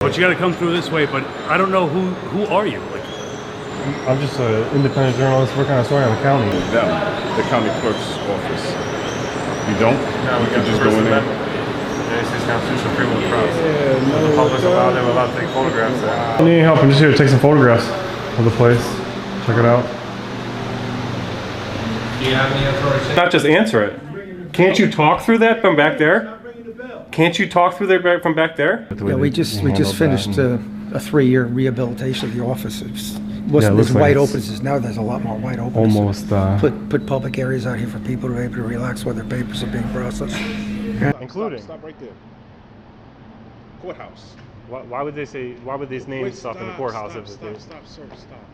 But you got to come through this way. But I don't know who are you? Like, I'm just an independent journalist working on a story on the county. Them, the county clerk's office. You don't? No, we can just go in there. This is constitutional freedom of the press. Yeah, no. The public's allowed to take photographs. I need help. I'm just here to take some photographs of the place. Check it out. Do you have any authority? Not just answer it. Can't you talk through that from back there? Can't you talk through there from back there? Yeah, we just finished a 3-year rehabilitation of the office. It's Yeah, wasn't it looks as like wide it's open as now. There's a lot more wide open. Almost. Put public areas out here for people to be able to relax while their papers are being processed. Including. Stop right there. Courthouse. Why would they say? Why would these names stuff in the courthouse? Stop, sir, stop.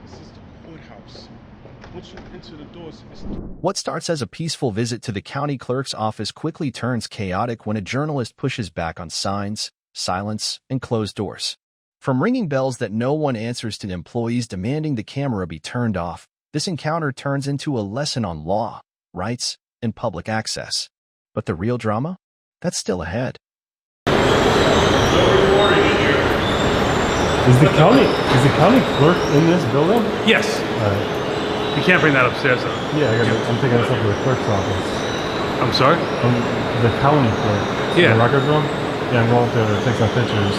This is the courthouse. Once you enter the doors, What starts as a peaceful visit to the county clerk's office quickly turns chaotic when a journalist pushes back on signs, silence, and closed doors. From ringing bells that no one answers to employees demanding the camera be turned off, this encounter turns into a lesson on law, rights, and public access. But the real drama? That's still ahead. Is the county clerk in this building? yes, you can't bring that upstairs though. Yeah, I'm taking this up to the clerk's office. I'm sorry. The county clerk. Yeah. The records room. Yeah, I'm going up there to take some pictures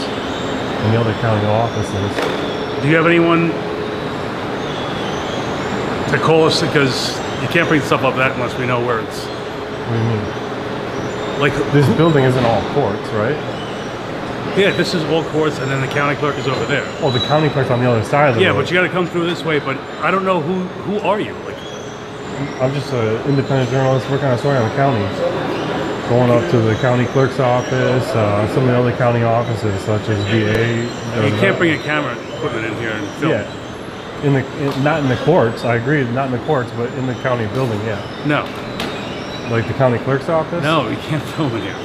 in the other county offices. Do you have anyone to call us? Because you can't bring stuff up that unless we know where it's. What do you mean? Like This building isn't all courts, right? yeah, this is all courts, and then the county clerk is over there. Oh, the county clerk's on the other side of the Yeah, road. but you got to come through this way. But I don't know who are you? Like, I'm just an independent journalist working on a story on the county. Going up to the county clerk's office, some of the other county offices, such as VA. you can't bring a camera equipment in here and film. Yeah, not in the courts. I agree, not in the courts, but in the county building. Yeah, No, like the county clerk's office. no, you can't film in here.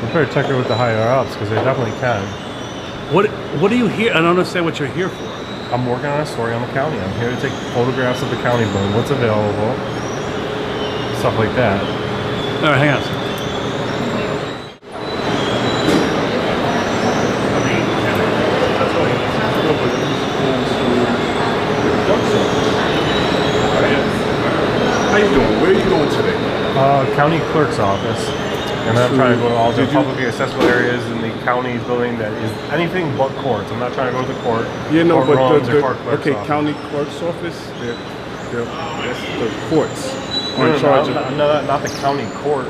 We better check it with the higher ups because they definitely can. What are you here? I don't understand what you're here for. I'm working on a story on the county. I'm here to take photographs of the county building, what's available, stuff like that. All right, hang on a second. how you doing? Where are you going today? County clerk's office. And I'm trying to go to all the publicly accessible areas in the county building that is anything but courts. I'm not trying to go to the court. Yeah, no, court but rooms or court clerk's okay, office. county clerk's office. That's the courts No, are in charge of. not the county court.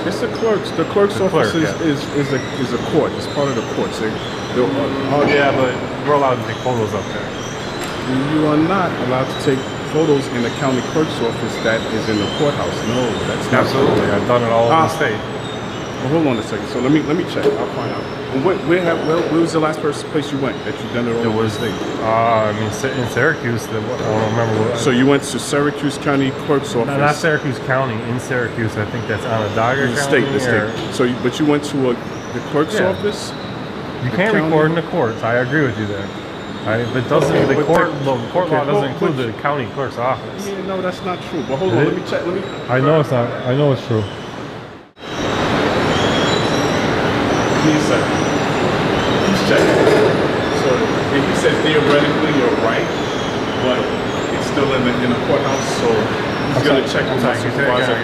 It's the clerks. The clerk's office clerk, is a court. It's part of the courts. Yeah, but we're allowed to take photos up there. You are not allowed to take photos in the county clerk's office that is in the courthouse. No, that's not Absolutely, true. I've done it all over the state. Well, hold on a second. So let me check. I'll find out. And where was the last place you went that you done it all It over the was, state? in Syracuse. I don't remember what. So you went to Syracuse County Clerk's office. No, not Syracuse County. In Syracuse, I think that's Onondaga The County. state. So, but you went to the clerk's Yeah. office. You can't county? record in the courts. I agree with you there. But doesn't Okay, the but court law okay, doesn't but- include the county clerk's office? Yeah, no, that's not true. But hold on, Is let it? me check. I know it's not. I know it's true. Give me a second. He's checking. So, and he said theoretically you're right, but it's still in the courthouse. So he's gonna check with my supervisor.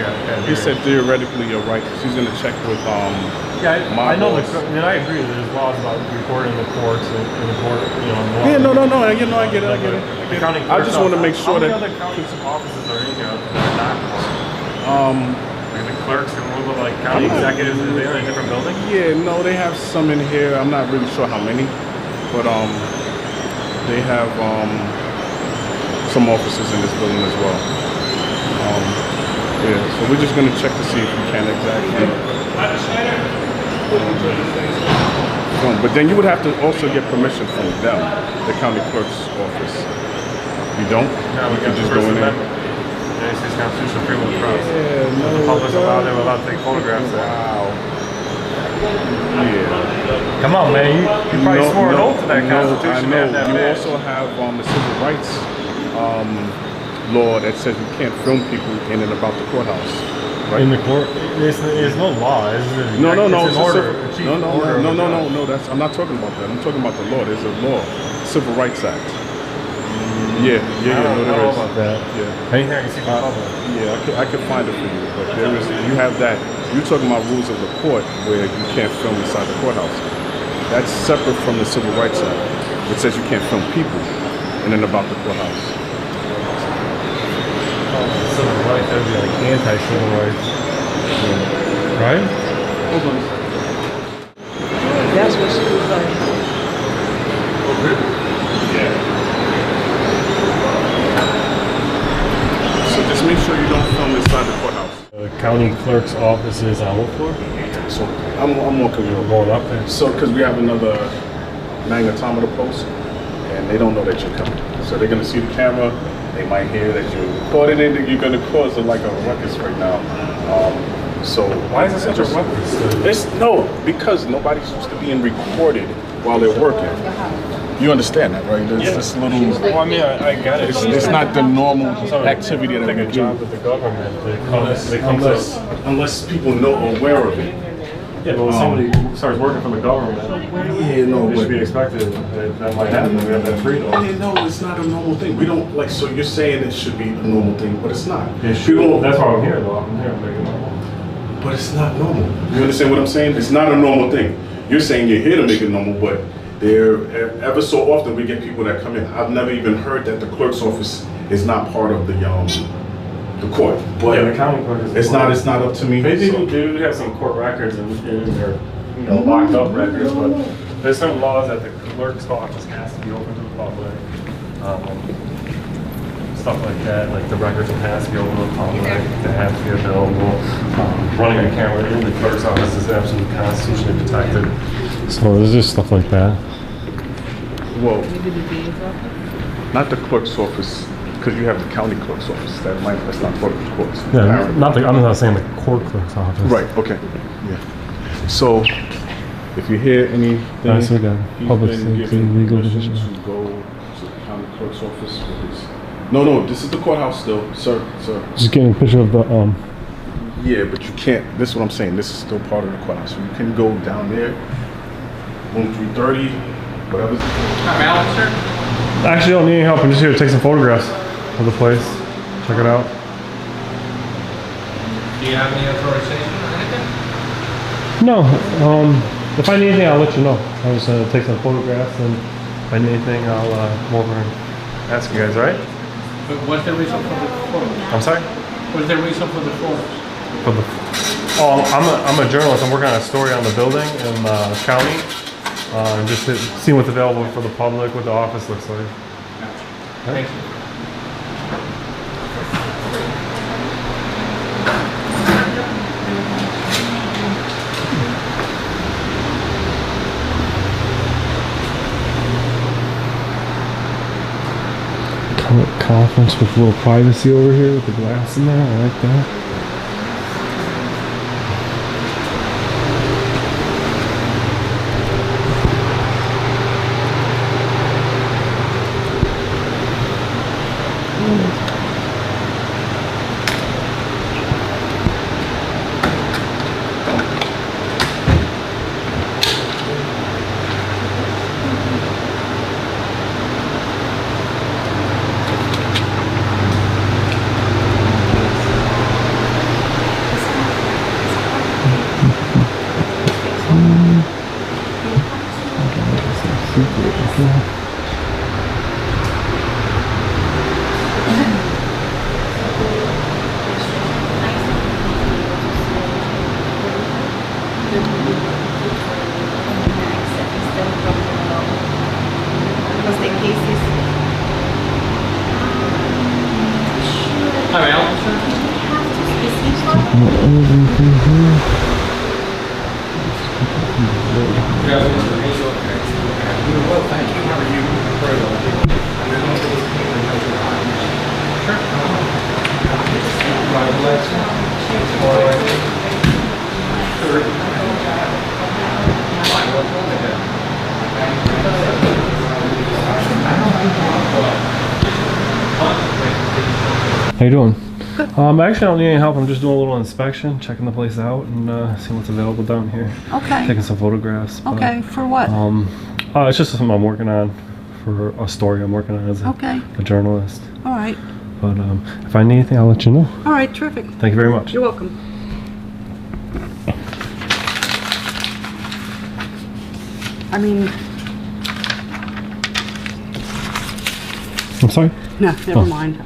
He said theoretically you're right. She's gonna check with Yeah, my I know. boss. I agree. There's laws about recording the courts and in the court. Yeah, no. You know, I get it. The county I just want to make sure how that. many other county offices are in here that are not court? Like the clerks and a little like county executives. Are they in a different building? Yeah, no, they have some in here. I'm not really sure how many, but they have some offices in this building as well. Yeah, so we're just gonna check to see if we can exactly. But then you would have to also get permission from them, the county clerk's office. You don't? No, You can just go in there. This is constitutional freedom of the press. Yeah, no. The public's allowed to take photographs. Wow. Yeah. Come on, man. You probably swore an oath to that Constitution. I know. That You badge. also have the civil rights law that says you can't film people in and about the courthouse, right? In the court, it's no law. It's No. It's an It's a order. civil- A chief No. order of the judge. No. That's I'm not talking about that. I'm talking about the law. There's a law, Civil Rights Act. Yeah. I No, don't there know is. about that. Yeah. Anything I can see from public. Yeah, I could find it for you, but there is. You have that. You're talking about rules of the court where you can't film inside the courthouse. That's separate from the Civil Rights Act. It says you can't film people in and about the courthouse. Civil rights, that would be like anti-civil rights. Right? Hold on. That's what she was like. Yeah. So just make sure you don't film inside the courthouse. The county clerk's office is on what floor? So I'm walking you. Going up there. So because we have another magnetometer post, and they don't know that you're coming. So they're gonna see the camera. They might hear that you're recording it, and you're gonna cause like a ruckus right now. So Why is it such a ruckus? It's no, because nobody's used to being recorded while they're working. You understand that, right? There's this little. Well, I mean, I get it. It's not the normal activity that Like we a do. job with the government. They come Unless people know or aware of it. Yeah, but when somebody starts working for the government, Yeah, no, it should be expected that might happen. We have that freedom. Yeah, no, it's not a normal thing. We don't like. So you're saying it should be a normal thing, but it's not. People, That's why I'm here, though. I'm here making my own. but it's not normal. You understand what I'm saying? It's not a normal thing. You're saying you're here to make it normal, but ever so often we get people that come in. I've never even heard that the clerk's office is not part of the court. But Yeah, the county clerk is. it's not up to me. They so- do have some court records in their, locked up records, but there's certain laws that the clerk's office has to be open to the public. Stuff like that, like the records has to be open to the public, they have to be available. Running a camera in the clerk's office is absolutely constitutionally protected. So there's just stuff like that. Well, not the clerk's office, because you have the county clerk's office. That's not part of the courts. Yeah, I'm not saying the court clerk's office. Right. Okay. Yeah. So, if you hear anything, I see that. he's Public been safety, given legal permission division. to go to the county clerk's office with his. No, this is the courthouse still, sir. Just getting a picture of the Yeah, but you can't. This is what I'm saying. This is still part of the courthouse. So you can go down there, room 330, whatever. Actually, don't need any help. I'm just here to take some photographs of the place. Check it out. Do you have any authorization or anything? No, if I need anything, I'll let you know. I'm just gonna take some photographs, and if I need anything, I'll come over and ask you guys. All right? But what's the reason for the photos? I'm sorry. What's the reason for the photos? For the, I'm a journalist. I'm working on a story on the building in the county, and just seeing what's available for the public, what the office looks like. Thank you. Conference with a little privacy over here with the glass in there. I like that. Because the cases. Hi, ma'am. Well, thank you. How are you? Very well. How you doing? Actually, I don't need any help. I'm just doing a little inspection, checking the place out, and seeing what's available down here. Okay. Taking some photographs. But, Okay, for what? it's just something I'm working on for a story I'm working on as a journalist. All right. But if I need anything, I'll let you know. All right, terrific. Thank you very much. You're welcome. I mean, I'm sorry? no, never mind.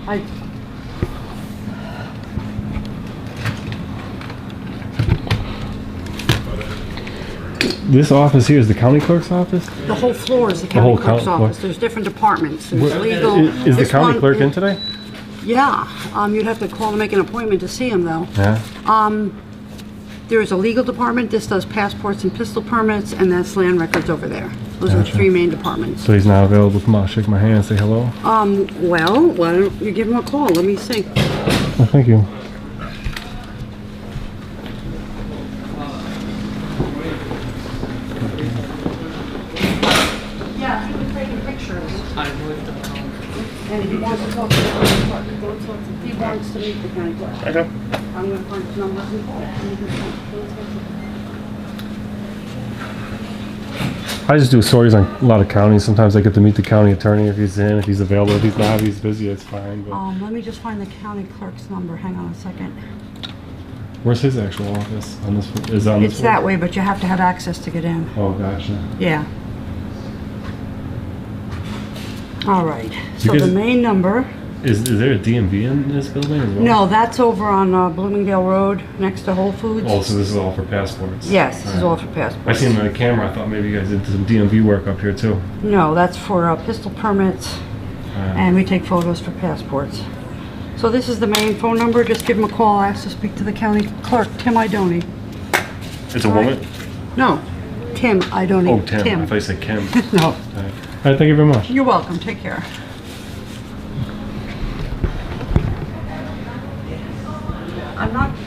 This office here is the county clerk's office? The whole floor is the The whole county clerk's county- office. There's different departments. There's legal. Is the This county one clerk in is- today? Yeah. You'd have to call to make an appointment to see him, though. Yeah. There is a legal department. This does passports and pistol permits, and that's land records over there. Those are the Gotcha. three main departments. So he's not available. Come on, shake my hand, say hello. Well, why don't you give him a call? Let me see. Oh, thank you. Yeah, he was taking pictures. And if he wants to talk to the county clerk, he wants to meet the county clerk. Okay. I'm going to find his numbers and call. I just do stories on a lot of counties. Sometimes I get to meet the county attorney if he's in, if he's available. If he's not, if he's busy, it's fine. But Let me just find the county clerk's number. Hang on a second. where's his actual office? On this one? Is it on this It's one? that way, but you have to have access to get in. Oh, gotcha. Yeah. All right. So Because- the main number. Is there a DMV in this building as well? No, that's over on Bloomingdale Road next to Whole Foods. Oh, so this is all for passports? Yes, this is all for I passports. seen the camera. I thought maybe you guys did some DMV work up here too. No, that's for pistol permits, Alright. and we take photos for passports. So this is the main phone number. Just give him a call. Ask to speak to the county clerk, Tim Idoni. It's a woman? No, Tim Idoni. Oh, Tim. I thought you said Kim. No. All right, thank you very much. You're welcome. Take care.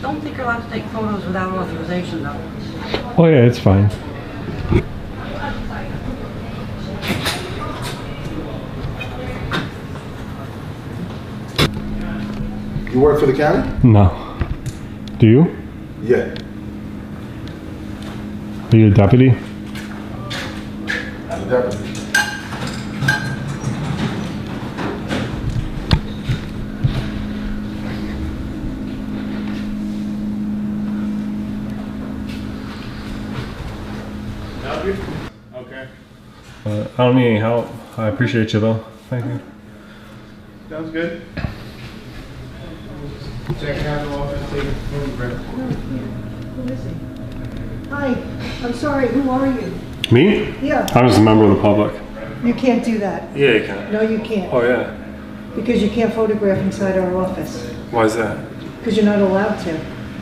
Don't think you're allowed to take photos without authorization, though. Oh yeah, it's fine. You work for the county? No. Do you? Yeah. Are you a deputy? I'm a deputy. Okay. I don't need any help. I appreciate you though. Thank you. Sounds good. Check out the office, take a photograph. Who is he? Hi, I'm sorry, who are you? Me? Yeah, I'm just a member of the public. you can't do that. Yeah, you can. No, you can't. Oh yeah. Because you can't photograph inside our office. Why is that? Because you're not allowed to.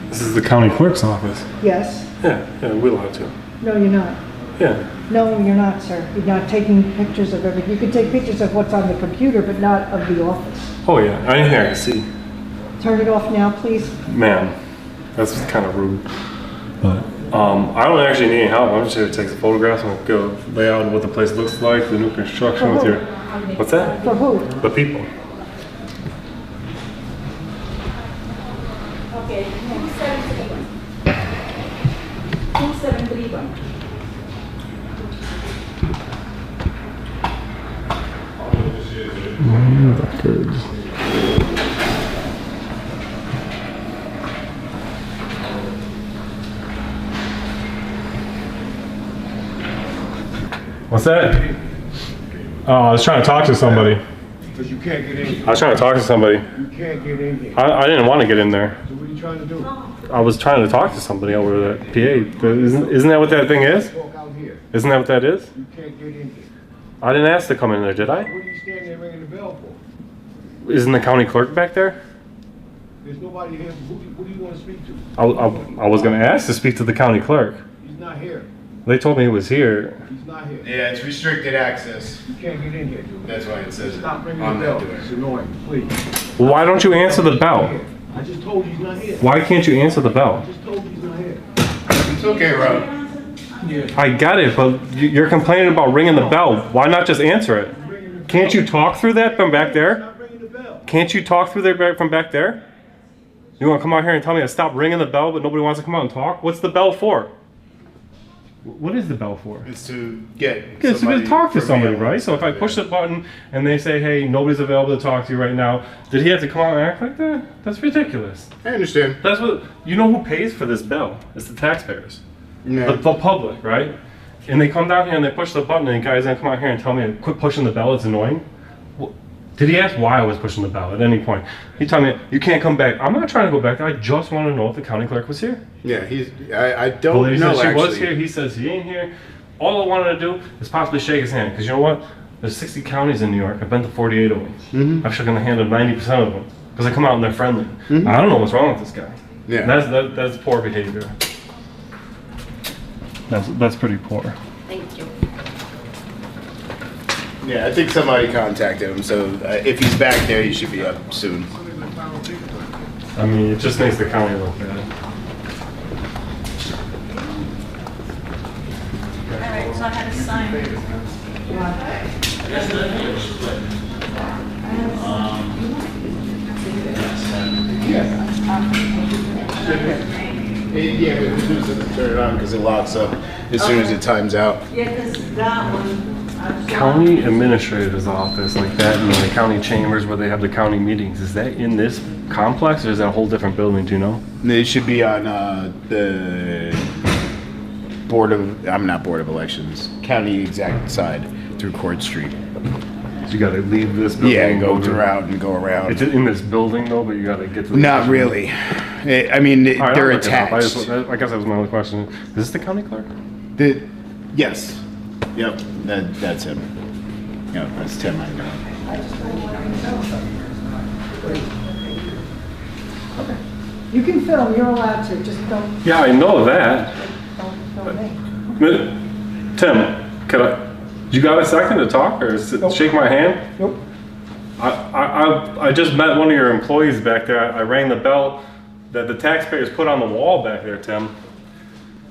This is the county clerk's office. Yes? Yeah, we're allowed to. No, you're not. Yeah. No, you're not, sir. You're not taking pictures of everything. You can take pictures of what's on the computer, but not of the office. Oh yeah, I didn't hear. See, Turn it off now, please. ma'am, that's kind of rude. But I don't actually need any help. I'm just here to take some photographs and go lay out what the place looks like, the new construction with your. What's that? For who? The people. Okay, 2731. 2731. Records. What's that? Oh, I was trying to talk to somebody. Because you can't get in. I was trying to talk to somebody. You can't get in here. I didn't want to get in there. So what are you trying to do? I was trying to talk to somebody over the PA. Isn't that what that thing is? Walk out here. Isn't that what that is? You can't get in here. I didn't ask to come in there, did I? What are you standing there ringing the bell for? Isn't the county clerk back there? There's nobody here. Who do you want to speak to? I was going to ask to speak to the county clerk. He's not here. They told me he was here. He's not here. Yeah, it's restricted access. You can't get in here, dude. That's why it says it Stop ringing on the that bell. door. It's annoying. Please. Well, why don't you answer the bell? I just told you he's not here. Why can't you answer the I bell? just told you he's not here. It's okay, Rob. I get it, but you're complaining about ringing the bell. Why not just answer it? Can't you talk through that from back there? Stop ringing the bell. Can't you talk through there from back there? You want to come out here and tell me to stop ringing the bell, but nobody wants to come out and talk? What's the bell for? What is the bell for? It's to get It's to talk to from somebody, me. right? So if I push the button and they say, hey, nobody's available to talk to you right now, did he have to come out and act like that? That's ridiculous. I understand. That's what, you know who pays for this bell? It's the taxpayers. Yeah. The public, right? And they come down here and they push the button and the guy's gonna come out here and tell me to quit pushing the bell, it's annoying. Well, did he ask why I was pushing the bell at any point? He told me, you can't come back. I'm not trying to go back there. I just want to know if the county clerk was here. Yeah, I don't Well, he know said she actually. was here. He says he ain't here. All I wanted to do is possibly shake his hand. Because you know what? There's 60 counties in New York. I've been to 48 of them. Mm-hmm. I've shaken the hand of 90% of them. Because they come out and they're friendly. I don't know what's wrong with this guy. Yeah. That's poor behavior. That's pretty poor. Thank you. Yeah, I think somebody contacted him, so if he's back there, he should be up soon. I mean, it just makes the county look bad. Alright, so I had to sign. Yeah, but as soon as it turn it on, because it locks up as soon as it times out. Yeah, because that one. County administrator's office like that, and the county chambers where they have the county meetings, is that in this complex or is that a whole different building, do you know? It should be on the I'm not Board of Elections, county exec side through Court Street. So you gotta leave this building. Yeah, and go to- around and go around. It's in this building though, but you gotta get to the Not really. I mean, All right, they're I'll look it up. attached. I guess that was my only question. Is this the county clerk? Yes. Yep, that's him. Yep, that's Tim. I know. You can film, you're allowed to, just don't, Yeah, I know that. don't make. Tim, you got a second to talk or shake my hand? Nope. I just met one of your employees back there. I rang the bell that the taxpayers put on the wall back there, Tim.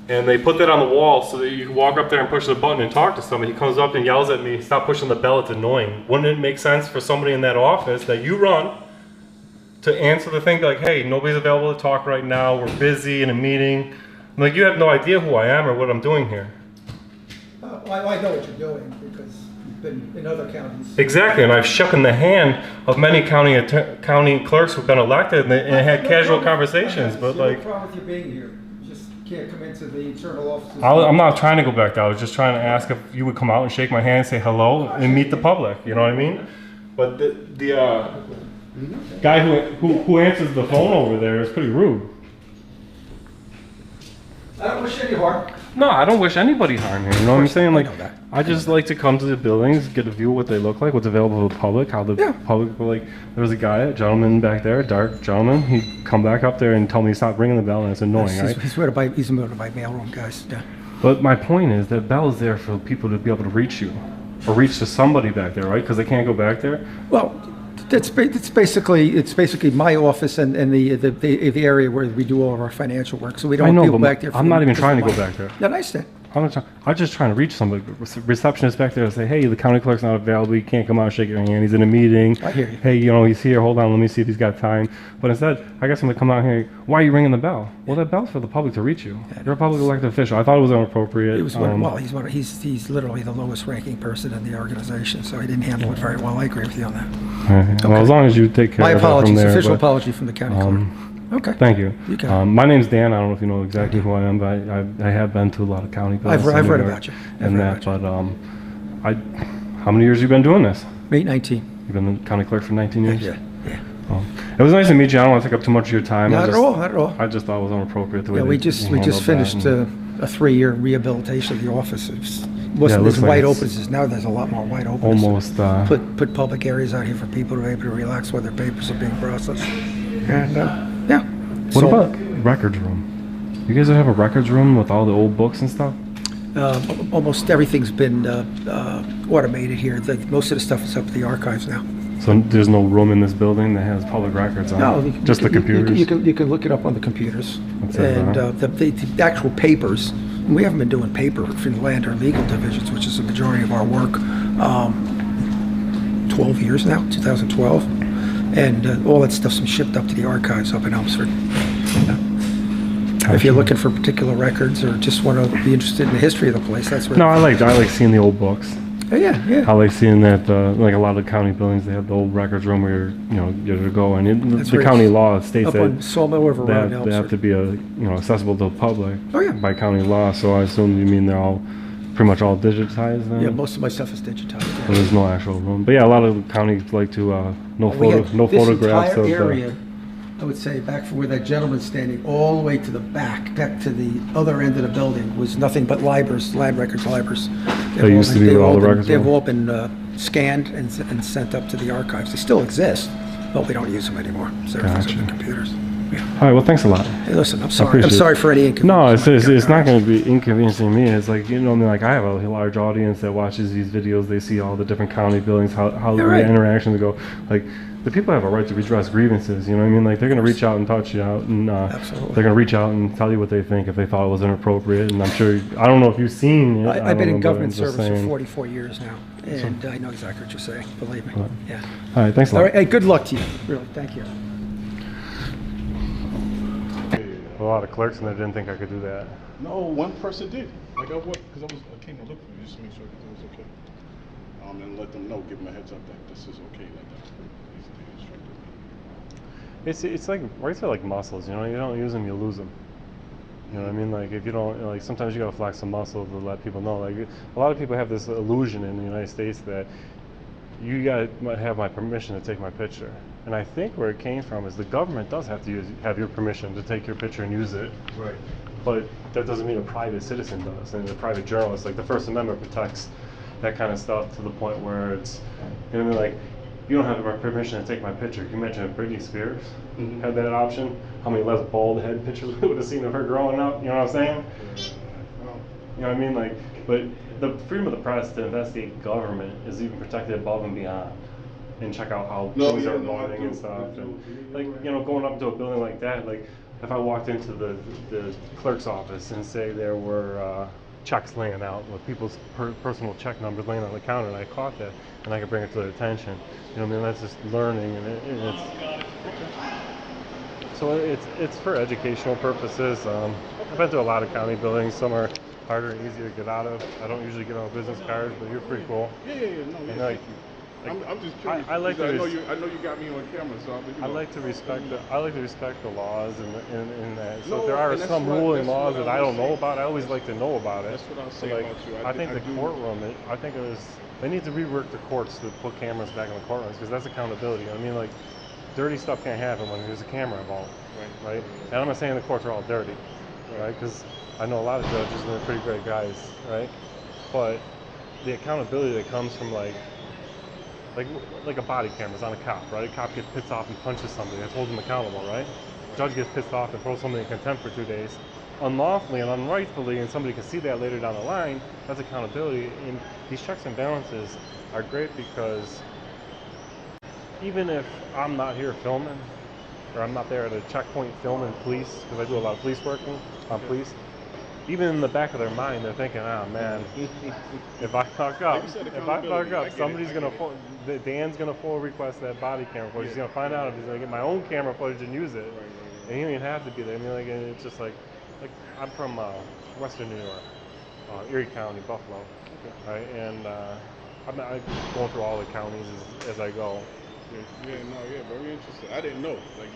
And they put that on the wall so that you can walk up there and push the button and talk to somebody. He comes up and yells at me, stop pushing the bell, it's annoying. Wouldn't it make sense for somebody in that office that you run to answer the thing like, hey, nobody's available to talk right now, we're busy in a meeting. I'm like, you have no idea who I am or what I'm doing here. I know what you're doing because you've been in other counties. Exactly, and I've shaken the hand of many county clerks who've been elected and had casual conversations, but like... No problem with you being here. You just can't come into the internal offices. I'm not trying to go back there. I was just trying to ask if you would come out and shake my hand, say hello, and meet the public. You know what I mean? But the guy who answers the phone over there is pretty rude. I don't wish any harm. No, I don't wish anybody harm here. You know what I'm saying? Like, I just like to come to the buildings, get a view of what they look like, what's available to the public, how the public, like, there was a gentleman back there, a dark gentleman. He'd come back up there and tell me to stop ringing the bell, and it's annoying, right? He's motorbike mailroom guys. Yeah. But my point is that bell is there for people to be able to reach you, or reach to somebody back there, right? Because they can't go back there. Well, it's basically my office and the area where we do all of our financial work. So we don't deal back there. I'm not even trying to go back there. Yeah, I understand. I'm just trying to reach somebody. Receptionist back there and say, hey, the county clerk's not available. You can't come out and shake your hand. He's in a meeting. I hear you. Hey, he's here. Hold on. Let me see if he's got time. But instead, I guess I'm going to come out here. Why are you ringing the bell? Well, that bell's for the public to reach you. You're a public elected official. I thought it was inappropriate. It was he's literally the lowest ranking person in the organization, so he didn't handle it very well. I agree with you on that. Okay. Well, as long as you take care My of it from apologies. there. Official apology from the county clerk. Okay. Thank you. You got it. My name's Dan. I don't know if you know exactly who I am, but I have been to a lot of county buildings. I've read about you. How many years have you been doing this? 19. You've been the county clerk for 19 years? Yeah. It was nice to meet you. I don't want to take up too much of your time. Not at all. I just thought it was inappropriate the way Yeah, we just finished a 3-year rehabilitation of the office. Wasn't as wide open as now. There's a lot more wide open. Almost. Put public areas out here for people to be able to relax while their papers are being processed. And What about records room? You guys have a records room with all the old books and stuff? Almost everything's been automated here. Most of the stuff is up at the archives now. So there's no room in this building that has public records on it? Just the computers? You can look it up on the computers. That's it, And the actual papers, we haven't been doing paper for the land or legal divisions, which is the majority of our work, 12 years now, 2012. And all that stuff's been shipped up to the archives up in Elmsford. If you're looking for particular records or just want to be interested in the history of the place, that's where. No, I like seeing the old books. Oh, yeah. I like seeing that, like a lot of the county buildings, they have the old records room where you're to go, and the county law states up on Sawmill River Road in they have to be accessible to the public by county law. So I assume you mean they're all pretty much all digitized then? Yeah, most of my stuff is digitized. Yeah. So there's no actual room, but yeah, a lot of counties like to no photographs of of area. I would say back from where that gentleman's standing, all the way to the back, to the other end of the building, was nothing but libraries, land records libraries. They used to be where all the records were? They've all been scanned and sent up to the archives. They still exist, but we don't use them anymore. So everything's on the computers. Yeah. All right, well, thanks a lot. Hey, listen, I'm sorry. I'm sorry for any inconvenience. No, it's not going to be inconveniencing me. It's like, like I have a large audience that watches these videos. They see all the different county buildings, how the interactions go. Like, the people have a right to redress grievances, you know what I mean? Like, they're going to reach out and touch you out, and they're going to reach out and tell you what they think if they thought it was inappropriate. And I'm sure, I don't know if you've seen it. I've been in government service for 44 years now, and I know exactly what you're saying, believe me. Yeah. All right, thanks a lot. All right, hey, good luck to you, really, thank you. A lot of clerks in there didn't think I could do that. No, one person did. Like I came to look for you just to make sure everything was okay. And let them know, give them a heads up that this is okay. It's like rights are like muscles, you don't use them, you lose them. You know what I mean? Like if you don't, like sometimes you gotta flex some muscle to let people know. Like a lot of people have this illusion in the United States that you might have my permission to take my picture. And I think where it came from is the government does have to have your permission to take your picture and use it. Right. But that doesn't mean a private citizen does. And a private journalist, like the First Amendment protects that kind of stuff to the point where it's, you know what I mean? Like, you don't have my permission to take my picture. Can you imagine if Britney Spears had that option? How many less bald head pictures we would have seen of her growing up? You know what I'm saying? You know what I mean? Like, but the freedom of the press to investigate government is even protected above and beyond, and check out how things are running and stuff. And like, going up to a building like that, like if I walked into the clerk's office and say there were checks laying out with people's personal check numbers laying on the counter, and I caught that, and I could bring it to their attention. You know what I mean? That's just learning, and it's for educational purposes. I've been to a lot of county buildings. Some are harder and easier to get out of. I don't usually get on business cards, but you're pretty cool. No, thank you. I'm just curious. I know you got me on camera, so I like to respect the laws and that. So if there are some ruling laws that I don't know about, I always like to know about it. That's what I'll say about you. I think the courtroom. I think they need to rework the courts to put cameras back in the courtrooms, because that's accountability. I mean, like, dirty stuff can't happen when there's a camera involved, right? And I'm not saying the courts are all dirty, right? Because I know a lot of judges and they're pretty great guys, right? But the accountability that comes from like a body camera's on a cop, right? A cop gets pissed off and punches somebody, that's holding them accountable, right? Judge gets pissed off and throws somebody in contempt for 2 days, unlawfully and unrightfully, and somebody can see that later down the line. That's accountability. And these checks and balances are great because even if I'm not here filming, or I'm not there at a checkpoint filming police, because I do a lot of police work on police, even in the back of their mind, they're thinking, oh man, if I fuck up, somebody's gonna, Dan's gonna full request that body camera footage. He's gonna find out if he's gonna get my own camera footage and use it. And he don't even have to be there. I mean, like, it's just like I'm from Western New York, Erie County, Buffalo, right? And I'm going through all the counties as I go. Very interesting. I didn't know. Like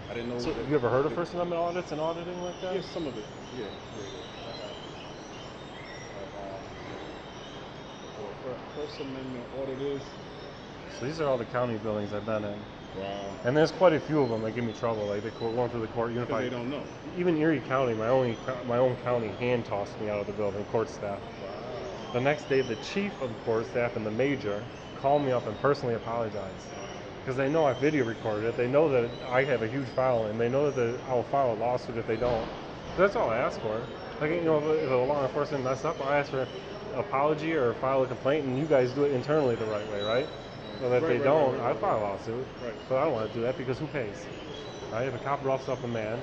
I didn't know. So have you ever heard of First Amendment audits and auditing like that? Yeah, some of it. Yeah. First Amendment auditors. So these are all the county buildings I've been in. Wow. And there's quite a few of them that give me trouble. Like going through the court unified. Because they don't know. Even Erie County, my own county, hand tossed me out of the building, court staff. Wow. The next day, the chief of the court staff and the major called me up and personally apologized. Because they know I video recorded it. They know that I have a huge following. They know that I'll file a lawsuit if they don't. That's all I ask for. Like, if a law enforcement mess up, I ask for an apology or file a complaint, and you guys do it internally the right way, right? So that if they don't, I file a lawsuit. Right. But I don't want to do that because who pays? Right? If a cop roughs up a man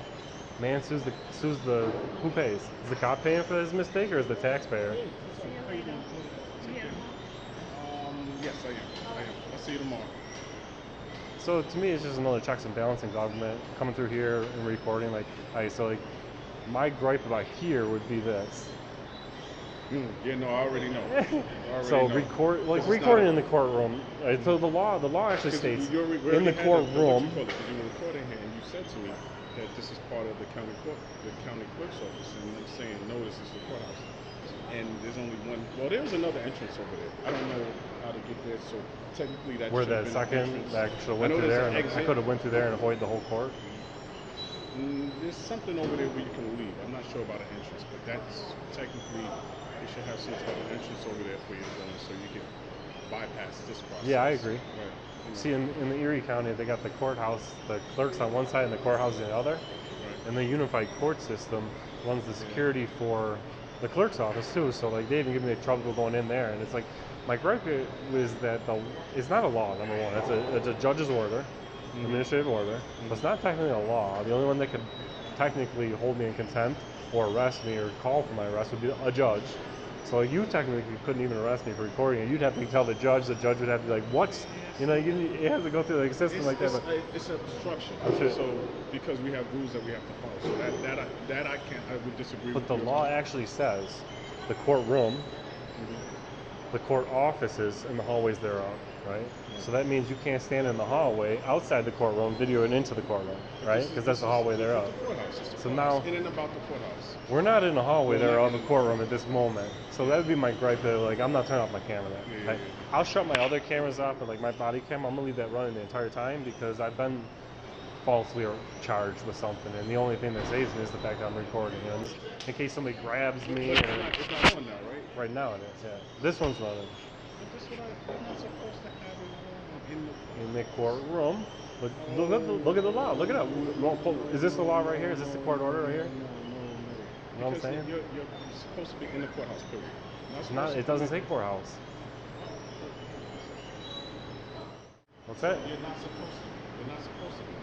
sues the who pays? Is the cop paying for his mistake or is the taxpayer? Yes, I am. I'll see you tomorrow. So to me, it's just another checks and balancing government coming through here and recording. Like, so like, my gripe about here would be this. Yeah, no, I already know. So recording in the courtroom. So the law actually states in the courtroom. Because you were recording here, and you said to me that this is part of the county clerk's office, and I'm saying no, this is the courthouse. And there's only one. Well, there's another entrance over there. I don't know how to get there, so technically that. Where the second that should have went through there, and I could have went through there and avoided the whole court. There's something over there where you can leave. I'm not sure about an entrance, but that's technically they should have some type of entrance over there for you to go in, so you can bypass this process. Yeah, I agree. Right. You know. See, in the Erie County, they got the courthouse, the clerks on one side, and the courthouse on the other. Right. And the unified court system runs the security for the clerk's office too. So like they even give me trouble going in there, and it's like my gripe is that it's not a law. Number one, it's a judge's order. Administrative order, but it's not technically a law. The only one that could technically hold me in contempt or arrest me or call for my arrest would be a judge. So you technically couldn't even arrest me for recording it. You'd have to tell the judge would have to be like, what's, it has to go through like a system like that. It's obstruction. So because we have rules that we have to follow. So that I would disagree with. But the law actually says the courtroom, the court offices, and the hallways thereof, right? So that means you can't stand in the hallway outside the courtroom, video it into the courtroom, right? Because that's the hallway thereof. So now, in and about the courthouse. We're not in the hallway thereof the courtroom at this moment. So that would be my gripe. That like I'm not turning off my camera. Right? I'll shut my other cameras off, but like my body cam, I'm gonna leave that running the entire time because I've been falsely charged with something, and the only thing that saves me is the fact that I'm recording. In case somebody grabs me. It's not on now, right? Right now it is, yeah. This one's running. But this one I'm not supposed to have it in the courtroom. Look at the law. Look it up. Is this the law right here? Is this the court order right here? No. You know what I'm saying? You're supposed to be in the courthouse, period. It's not. It doesn't say courthouse. What's that? You're not supposed to. You're not supposed to be.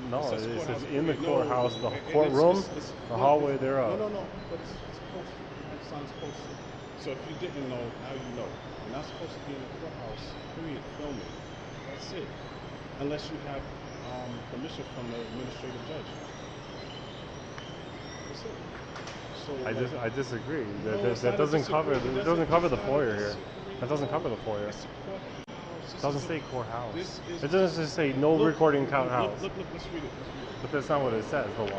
No, it says in the courthouse, the courtroom, the hallway thereof. No. But it's supposed to. It's not supposed to. So if you didn't know, now you know. You're not supposed to be in the courthouse, period, filming. That's it. Unless you have permission from the administrative judge. That's it. So I disagree. That doesn't cover the foyer here. That doesn't cover the foyer. It doesn't say courthouse. It doesn't just say no recording courthouse. Look, let's read it. But that's not what it says, the law. You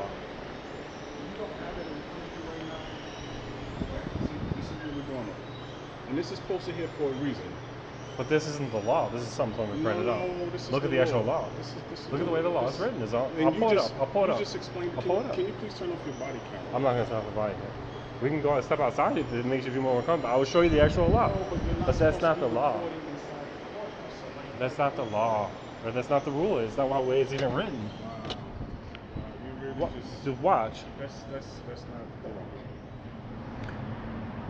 don't have it in front of you right now. See, this is what we're going over. And this is posted here for a reason. But this isn't the law. This is something we printed up. Look at the actual law. Look at the way the law is written. I'll pull it up. I'll pull it up. Can you please turn off your body camera? I'm not going to turn off the body camera. We can go and step outside if it makes you feel more comfortable. I will show you the actual law. But that's not the law. That's not the law. Or that's not the rule. It's not what way it's even written. Just watch. That's not the law.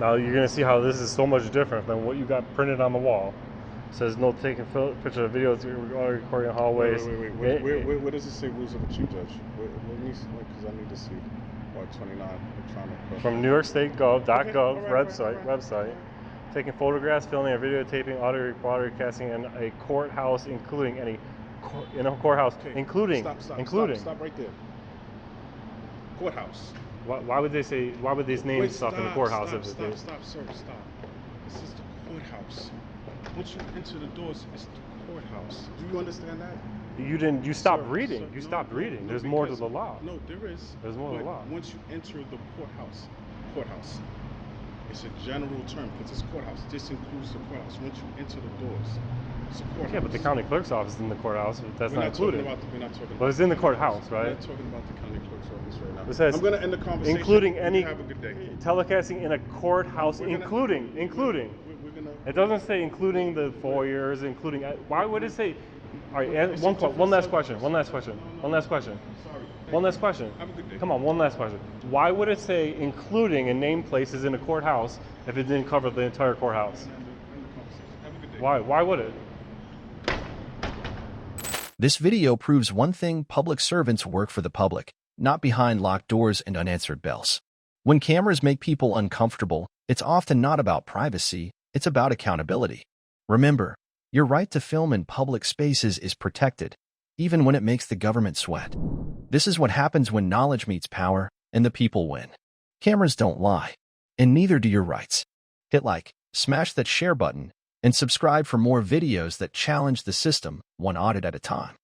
Now you're going to see how this is so much different than what you got printed on the wall. It says no taking picture of videos or recording hallways. Wait. Where does it say rules of the chief judge? Let me see, because I need to see. 29. I'm trying to from New York State gov.gov website. Taking photographs, filming, or videotaping, audio broadcasting in a courthouse, including courthouse, including. Stop right there. Courthouse. Why would they say? Why would these names stuff in the courthouse? Stop, sir. This is the courthouse. Once you enter the doors, it's the courthouse. Do you understand that? You didn't. You stopped reading. You stopped reading. There's more to the law. No, there is. There's more to the law. Once you enter the courthouse, it's a general term because it's courthouse. This includes the courthouse. Once you enter the doors, it's a courthouse. Yeah, but the county clerk's office is in the courthouse. That's not included. We're not talking about. But it's in the courthouse, right? We're not talking about the county clerk's office right now. It says, I'm going to end the conversation. Including any have a good day. Telecasting in a courthouse, including. It doesn't say including the foyers, including. Why would it say? All right, one last question. Have a good day. Come on, one last question. Why would it say including and name places in a courthouse if it didn't cover the entire courthouse? Have a good day. Why would it? This video proves one thing: public servants work for the public, not behind locked doors and unanswered bells. When cameras make people uncomfortable, it's often not about privacy, it's about accountability. Remember, your right to film in public spaces is protected, even when it makes the government sweat. This is what happens when knowledge meets power and the people win. Cameras don't lie, and neither do your rights. Hit like, smash that share button, and subscribe for more videos that challenge the system, one audit at a time.